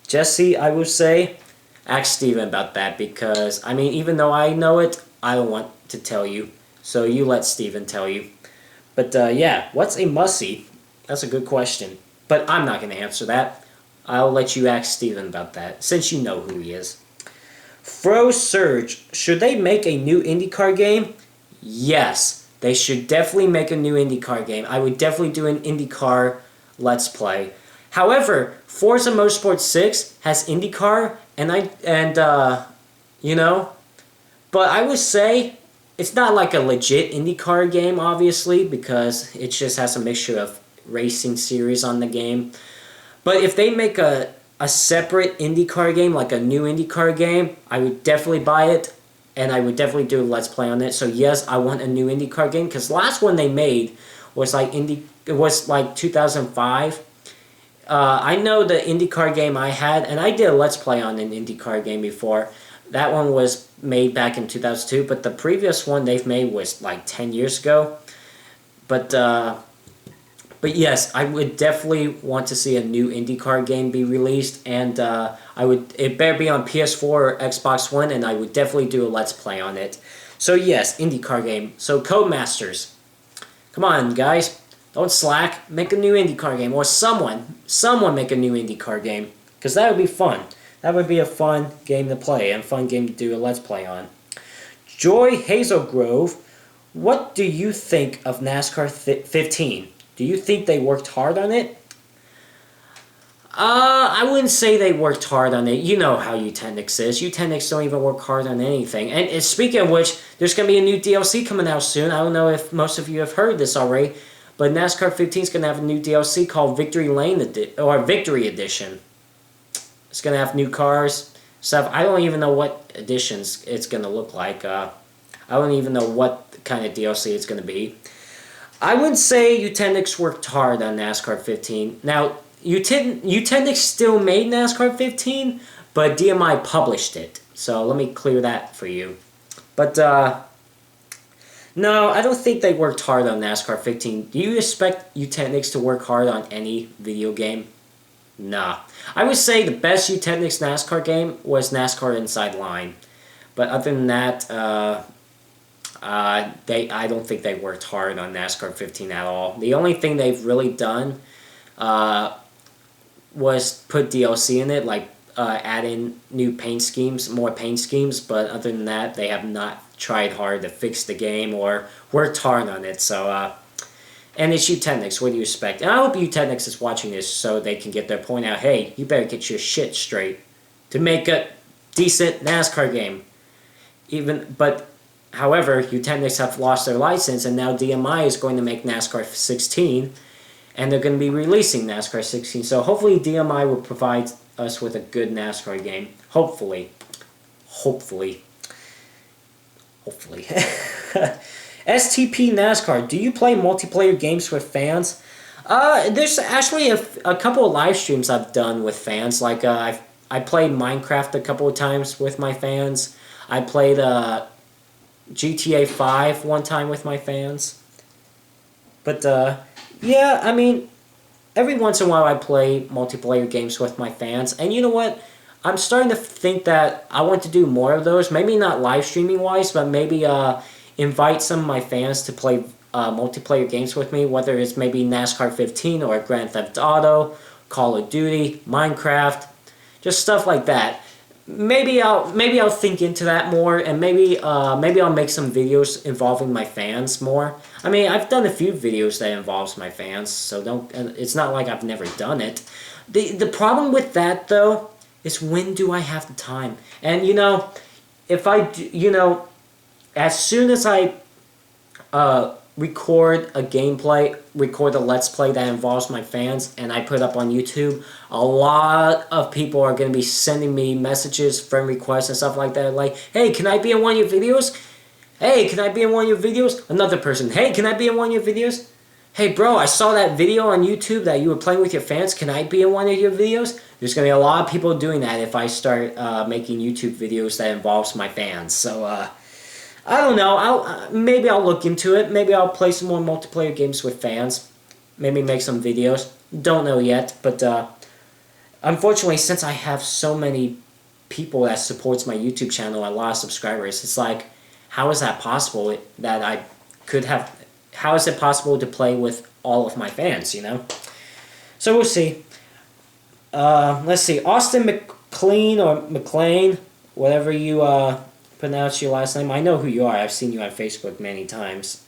Jesse, I would say, ask Steven about that. Because, I mean, even though I know it, I don't want to tell you. So you let Steven tell you. But, yeah, what's a Musy? That's a good question. But I'm not going to answer that. I'll let you ask Steven about that, since you know who he is. Fro Surge, should they make a new IndyCar game? Yes, they should definitely make a new IndyCar game. I would definitely do an IndyCar Let's Play. However, Forza Motorsport 6 has IndyCar, you know, but I would say it's not like a legit IndyCar game, obviously, because it just has a mixture of racing series on the game. But if they make a separate IndyCar game, like a new IndyCar game, I would definitely buy it, and I would definitely do a Let's Play on it. So yes, I want a new IndyCar game, because the last one they made was like 2005. I know the IndyCar game I had, and I did a Let's Play on an IndyCar game before. That one was made back in 2002, but the previous one they've made was like 10 years ago. But yes, I would definitely want to see a new IndyCar game be released, and it better be on PS4 or Xbox One, and I would definitely do a Let's Play on it. So yes, IndyCar game. So Codemasters, come on guys, don't slack. Make a new IndyCar game, or someone make a new IndyCar game, because that would be fun. That would be a fun game to play and fun game to do a Let's Play on. Joy Hazelgrove, what do you think of NASCAR 15? Do you think they worked hard on it? I wouldn't say they worked hard on it. You know how Utendix is. Utendix don't even work hard on anything. And speaking of which, there's going to be a new DLC coming out soon. I don't know if most of you have heard this already, but NASCAR 15 is going to have a new DLC called Victory Edition. It's going to have new cars, stuff. I don't even know what editions it's going to look like. I don't even know what kind of DLC it's going to be. I would say Utendix worked hard on NASCAR 15. Now, Utendix still made NASCAR 15, but DMI published it. So let me clear that for you. But, no, I don't think they worked hard on NASCAR 15. Do you expect Utendix to work hard on any video game? Nah. I would say the best Utendix NASCAR game was NASCAR Inside Line. But other than that, I don't think they worked hard on NASCAR 15 at all. The only thing they've really done was put DLC in it, like add in new paint schemes, more paint schemes. But other than that, they have not tried hard to fix the game or worked hard on it. So, and it's Utendix. What do you expect? And I hope Utendix is watching this so they can get their point out. Hey, you better get your shit straight to make a decent NASCAR game. However, Utendix have lost their license, and now DMI is going to make NASCAR 16, and they're going to be releasing NASCAR 16. So hopefully DMI will provide us with a good NASCAR game. Hopefully. hopefully. STP NASCAR, do you play multiplayer games with fans? There's actually a couple of live streams I've done with fans. Like, I played Minecraft a couple of times with my fans. I played GTA 5 one time with my fans. But, yeah, I mean, every once in a while I play multiplayer games with my fans. And you know what? I'm starting to think that I want to do more of those. Maybe not live streaming wise, but maybe invite some of my fans to play multiplayer games with me, whether it's maybe NASCAR 15 or Grand Theft Auto, Call of Duty, Minecraft, just stuff like that. Maybe I'll think into that more, and maybe I'll make some videos involving my fans more. I mean, I've done a few videos that involves my fans, so don't. It's not like I've never done it. The problem with that though is, when do I have the time? And you know, if I do, you know, as soon as I record a gameplay, record a Let's Play that involves my fans, and I put up on YouTube, a lot of people are going to be sending me messages, friend requests, and stuff like that. Like, hey, can I be in one of your videos? Hey, can I be in one of your videos? Another person, hey, can I be in one of your videos? Hey, bro, I saw that video on YouTube that you were playing with your fans. Can I be in one of your videos? There's going to be a lot of people doing that if I start making YouTube videos that involves my fans. So, I don't know. Maybe I'll look into it. Maybe I'll play some more multiplayer games with fans. Maybe make some videos. Don't know yet. But unfortunately, since I have so many people that supports my YouTube channel, a lot of subscribers, it's like, how is that possible that I could have... How is it possible to play with all of my fans, you know? So we'll see. Let's see. Austin McLean or McLean, whatever you... pronounce your last name. I know who you are. I've seen you on Facebook many times.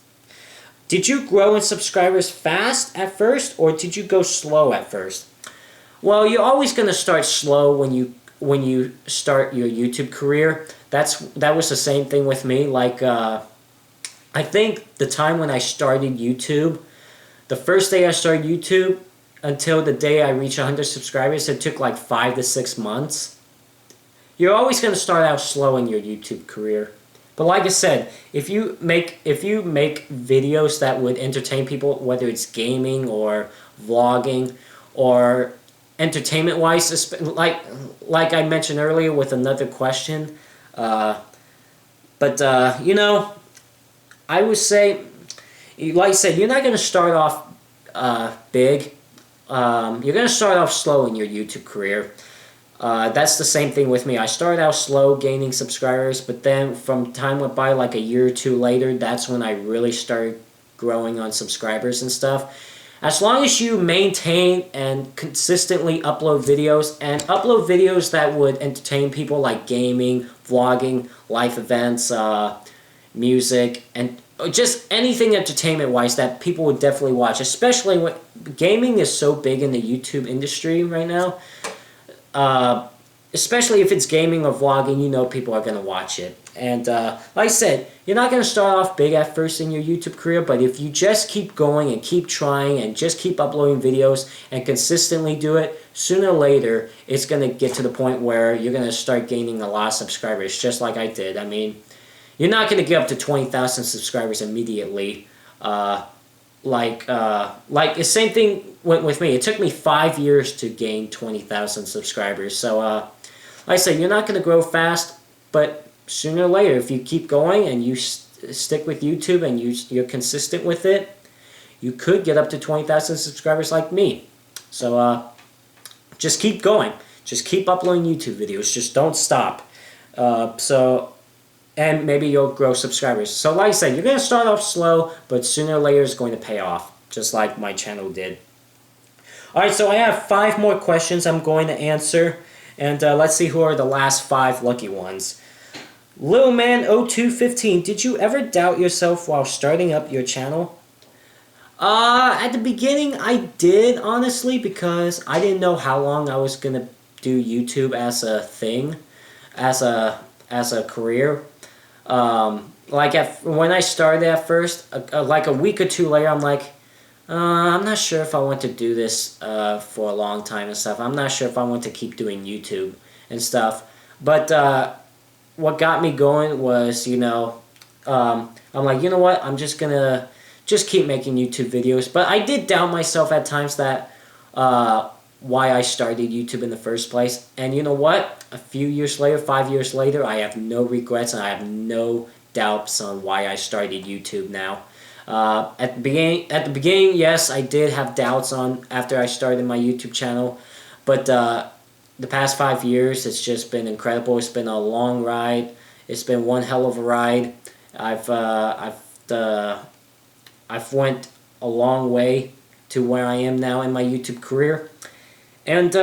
Did you grow in subscribers fast at first, or did you go slow at first? Well, you're always going to start slow when you start your YouTube career. That was the same thing with me. Like, I think the time when I started YouTube, the first day I started YouTube until the day I reached 100 subscribers, it took like 5 to 6 months. You're always going to start out slow in your YouTube career. But like I said, if you make videos that would entertain people, whether it's gaming or vlogging or entertainment-wise, like I mentioned earlier with another question, you know, I would say, like I said, you're not going to start off big. You're going to start off slow in your YouTube career. That's the same thing with me. I started out slow, gaining subscribers, but then from time went by, like a year or two later, that's when I really started growing on subscribers and stuff. As long as you maintain and consistently upload videos, and upload videos that would entertain people, like gaming, vlogging, life events, music, and just anything entertainment-wise that people would definitely watch, especially when gaming is so big in the YouTube industry right now. Especially if it's gaming or vlogging, you know people are going to watch it. And like I said, you're not going to start off big at first in your YouTube career, but if you just keep going and keep trying and just keep uploading videos and consistently do it, sooner or later, it's going to get to the point where you're going to start gaining a lot of subscribers, just like I did. I mean, you're not going to get up to 20,000 subscribers immediately. Like the same thing went with me. It took me 5 years to gain 20,000 subscribers. So, like I said, you're not going to grow fast, but sooner or later, if you keep going and you stick with YouTube and you're consistent with it, you could get up to 20,000 subscribers like me. So, just keep going. Just keep uploading YouTube videos. Just don't stop. And maybe you'll grow subscribers. So like I said, you're going to start off slow, but sooner or later it's going to pay off, just like my channel did. Alright, so I have 5 more questions I'm going to answer, and let's see who are the last 5 lucky ones. LittleMan0215, did you ever doubt yourself while starting up your channel? At the beginning I did, honestly, because I didn't know how long I was going to do YouTube as a thing, as a career. When I started at first, like a week or 2 later, I'm like, I'm not sure if I want to do this for a long time and stuff. I'm not sure if I want to keep doing YouTube and stuff. But what got me going was, I'm like, you know what, I'm just gonna just keep making YouTube videos. But I did doubt myself at times that why I started YouTube in the first place. And you know what? A few years later, 5 years later, I have no regrets and I have no doubts on why I started YouTube now. At the beginning, yes, I did have doubts on after I started my YouTube channel, but the past 5 years, it's just been incredible. It's been a long ride. It's been one hell of a ride. I've went a long way to where I am now in my YouTube career. And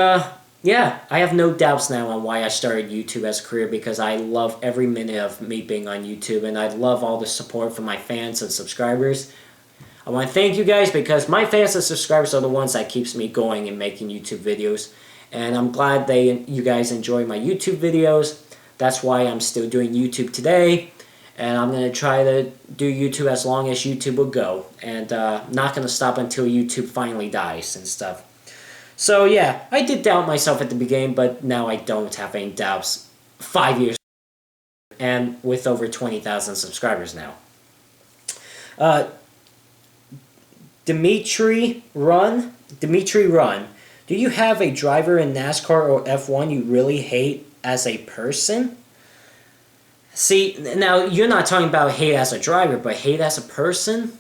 yeah, I have no doubts now on why I started YouTube as a career, because I love every minute of me being on YouTube, and I love all the support from my fans and subscribers. I want to thank you guys, because my fans and subscribers are the ones that keeps me going and making YouTube videos. And I'm glad you guys enjoy my YouTube videos. That's why I'm still doing YouTube today. And I'm going to try to do YouTube as long as YouTube will go. And not going to stop until YouTube finally dies and stuff. So yeah, I did doubt myself at the beginning, but now I don't have any doubts. 5 years and with over 20,000 subscribers now. Dimitri Run, do you have a driver in NASCAR or F1 you really hate as a person? See, now you're not talking about hate as a driver, but hate as a person?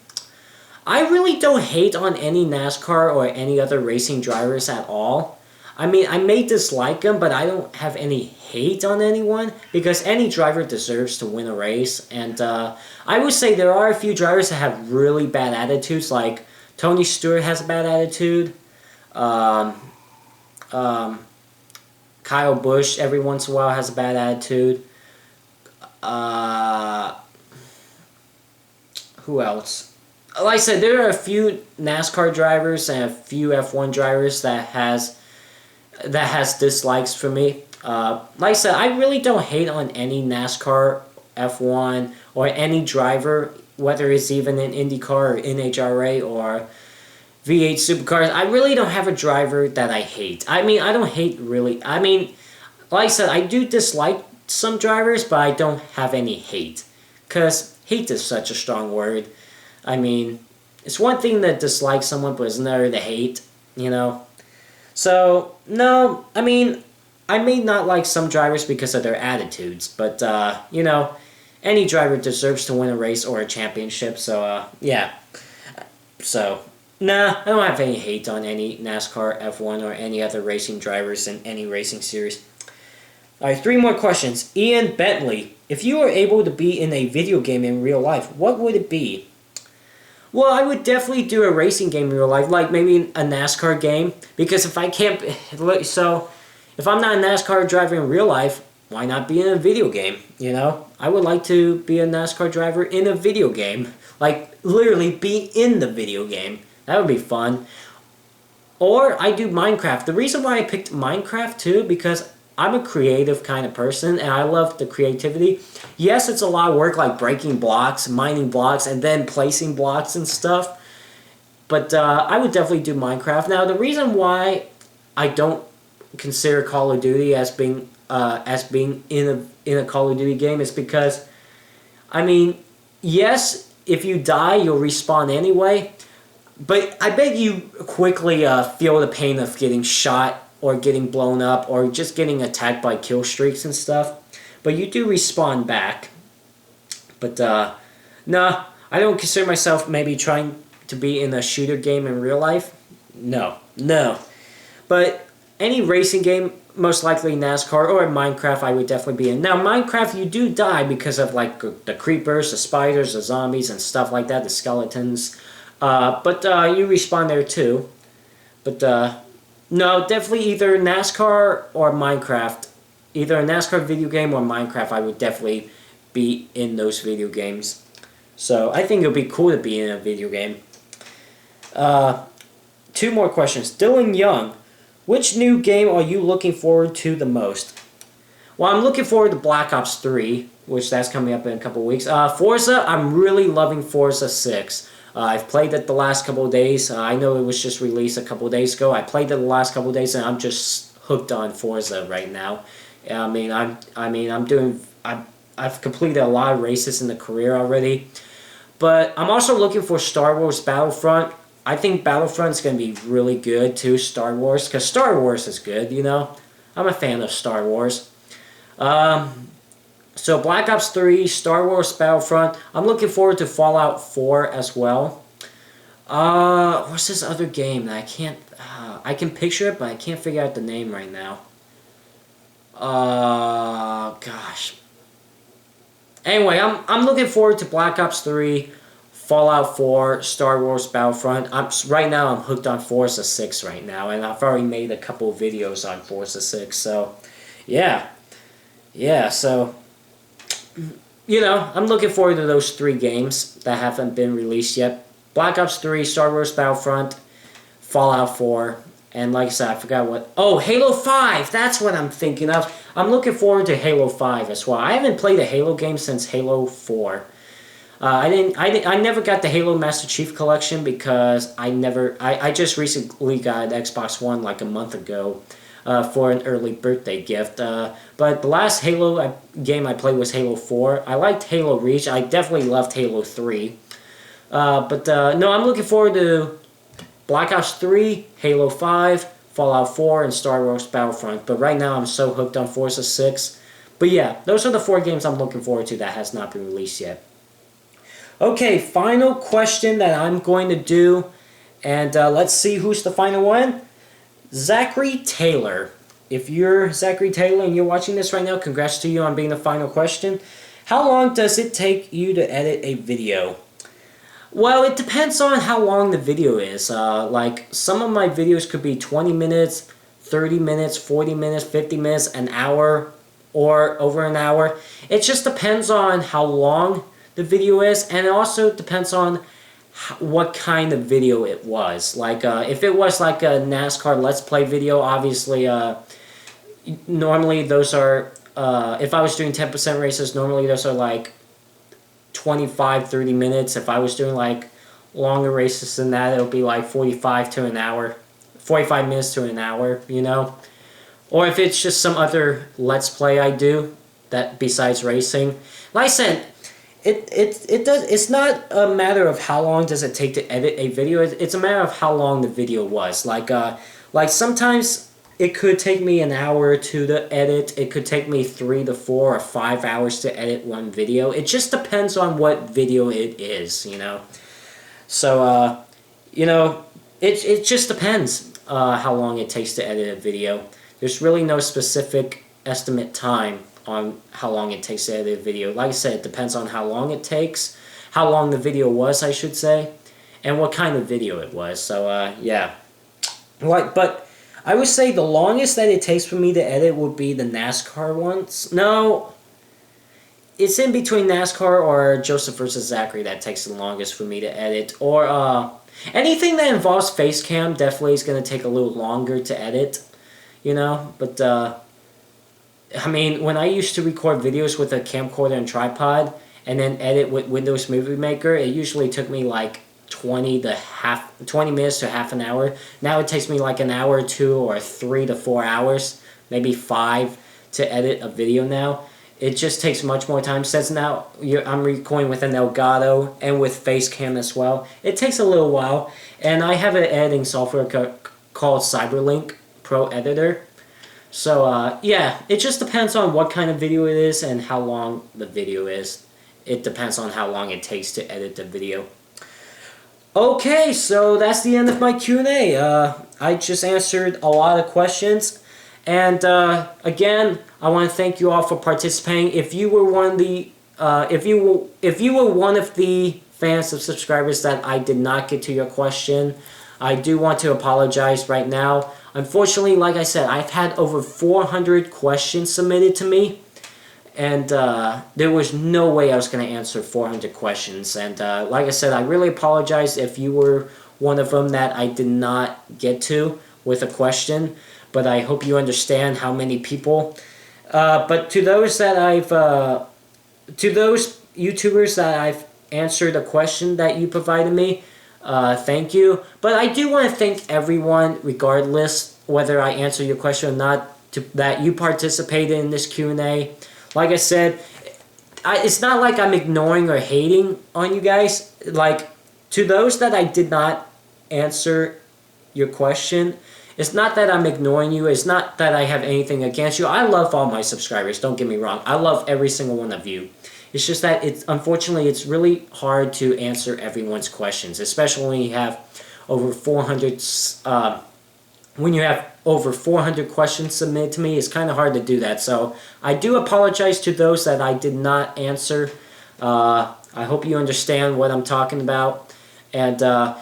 I really don't hate on any NASCAR or any other racing drivers at all. I mean, I may dislike them, but I don't have any hate on anyone, because any driver deserves to win a race. And I would say there are a few drivers that have really bad attitudes, like Tony Stewart has a bad attitude. Kyle Busch every once in a while has a bad attitude. Who else? Like I said, there are a few NASCAR drivers and a few F1 drivers that has dislikes for me. Like I said, I really don't hate on any NASCAR, F1, or any driver, whether it's even in IndyCar or NHRA or V8 Supercars. I really don't have a driver that I hate. I mean, I don't hate really. I mean, like I said, I do dislike some drivers, but I don't have any hate. Because hate is such a strong word. I mean, it's one thing to dislike someone, but it's another to hate, So, no, I mean, I may not like some drivers because of their attitudes, but, any driver deserves to win a race or a championship, so, yeah. So, nah, I don't have any hate on any NASCAR, F1, or any other racing drivers in any racing series. Alright, 3 more questions. Ian Bentley, if you were able to be in a video game in real life, what would it be? Well, I would definitely do a racing game in real life, like maybe a NASCAR game, because if I can't, so if I'm not a NASCAR driver in real life, why not be in a video game, I would like to be a NASCAR driver in a video game, like literally be in the video game. That would be fun. Or I do Minecraft. The reason why I picked Minecraft too, because I'm a creative kind of person, and I love the creativity. Yes, it's a lot of work, like breaking blocks, mining blocks, and then placing blocks and stuff. But I would definitely do Minecraft. Now, the reason why I don't consider Call of Duty as being in a Call of Duty game is because, I mean, yes, if you die, you'll respawn anyway. But I bet you quickly feel the pain of getting shot, or getting blown up, or just getting attacked by kill streaks and stuff. But you do respawn back. But, nah, I don't consider myself maybe trying to be in a shooter game in real life. No. But any racing game, most likely NASCAR or Minecraft, I would definitely be in. Now, Minecraft, you do die because of, like, the creepers, the spiders, the zombies, and stuff like that, the skeletons. But you respawn there, too. But, no, definitely either NASCAR or Minecraft. Either a NASCAR video game or Minecraft, I would definitely be in those video games. So, I think it would be cool to be in a video game. 2 more questions. Dylan Young, which new game are you looking forward to the most? Well, I'm looking forward to Black Ops 3, which that's coming up in a couple of weeks. Forza, I'm really loving Forza 6. I've played it the last couple of days. I know it was just released a couple of days ago. I played it the last couple of days, and I'm just hooked on Forza right now. I'm doing I've completed a lot of races in the career already. But I'm also looking for Star Wars Battlefront. I think Battlefront's going to be really good too, Star Wars, because Star Wars is good, you know. I'm a fan of Star Wars. So Black Ops 3, Star Wars Battlefront. I'm looking forward to Fallout 4 as well. What's this other game that I can't... I can picture it, but I can't figure out the name right now. Gosh. Anyway, I'm looking forward to Black Ops 3, Fallout 4, Star Wars Battlefront. Right now I'm hooked on Forza 6 right now, and I've already made a couple of videos on Forza 6, so yeah. Yeah, so you know, I'm looking forward to those 3 games that haven't been released yet. Black Ops 3, Star Wars Battlefront, Fallout 4, and like I said, I forgot what... Oh, Halo 5! That's what I'm thinking of. I'm looking forward to Halo 5 as well. I haven't played a Halo game since Halo 4. I never got the Halo Master Chief Collection because I just recently got an Xbox One like a month ago for an early birthday gift. But the last Halo game I played was Halo 4. I liked Halo Reach. I definitely loved Halo 3. No, I'm looking forward to Black Ops 3, Halo 5, Fallout 4, and Star Wars Battlefront. But right now I'm so hooked on Forza 6. But yeah, those are the 4 games I'm looking forward to that has not been released yet. Okay, final question that I'm going to do. And let's see who's the final one. Zachary Taylor. If you're Zachary Taylor and you're watching this right now, congrats to you on being the final question. How long does it take you to edit a video? Well, it depends on how long the video is. Like, some of my videos could be 20 minutes, 30 minutes, 40 minutes, 50 minutes, an hour, or over an hour. It just depends on how long the video is, and it also depends on what kind of video it was. Like, if it was like a NASCAR Let's Play video, obviously, normally those are, if I was doing 10% races, normally those are like 25, 30 minutes. If I was doing like longer races than that, it would be like 45 to an hour, 45 minutes to an hour, you know. Or if it's just some other Let's Play I do that besides racing. Like I said, it's not a matter of how long does it take to edit a video. It's a matter of how long the video was. Like sometimes it could take me an hour or 2 to edit. It could take me 3 to 4 or 5 hours to edit one video. It just depends on what video it is, you know. So, you know, it just depends how long it takes to edit a video. There's really no specific estimate time on how long it takes to edit a video. Like I said, it depends on how long it takes, how long the video was, I should say, and what kind of video it was. So, yeah. But I would say the longest that it takes for me to edit would be the NASCAR ones. No, it's in between NASCAR or Joseph versus Zachary that takes the longest for me to edit. Or anything that involves face cam definitely is going to take a little longer to edit, you know. But, I mean, when I used to record videos with a camcorder and tripod and then edit with Windows Movie Maker, it usually took me like 20 minutes to half an hour. Now it takes me like an hour or 2 or 3 to 4 hours, maybe 5 to edit a video now. It just takes much more time since now I'm recording with an Elgato and with Facecam as well. It takes a little while, and I have an editing software called Cyberlink Pro Editor. So, yeah, it just depends on what kind of video it is and how long the video is. It depends on how long it takes to edit the video. Okay, so that's the end of my Q&A. I just answered a lot of questions. And, again, I want to thank you all for participating. If you were one of the, if you were one of the fans of subscribers that I did not get to your question, I do want to apologize right now. Unfortunately, like I said, I've had over 400 questions submitted to me, and there was no way I was going to answer 400 questions. And like I said, I really apologize if you were one of them that I did not get to with a question, but I hope you understand how many people. But to those that to those YouTubers that I've answered a question that you provided me, thank you. But I do want to thank everyone, regardless whether I answer your question or not, that you participated in this Q&A. Like I said, it's not like I'm ignoring or hating on you guys. Like, to those that I did not answer your question, it's not that I'm ignoring you. It's not that I have anything against you. I love all my subscribers. Don't get me wrong. I love every single one of you. It's just that unfortunately it's really hard to answer everyone's questions, especially when you have over 400 questions submitted to me. It's kind of hard to do that. So I do apologize to those that I did not answer. I hope you understand what I'm talking about. And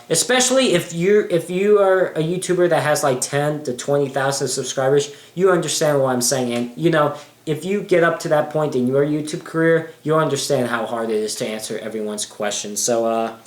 especially if you are a YouTuber that has like 10 to 20,000 subscribers, you understand what I'm saying. And you know, if you get up to that point in your YouTube career, you'll understand how hard it is to answer everyone's questions. So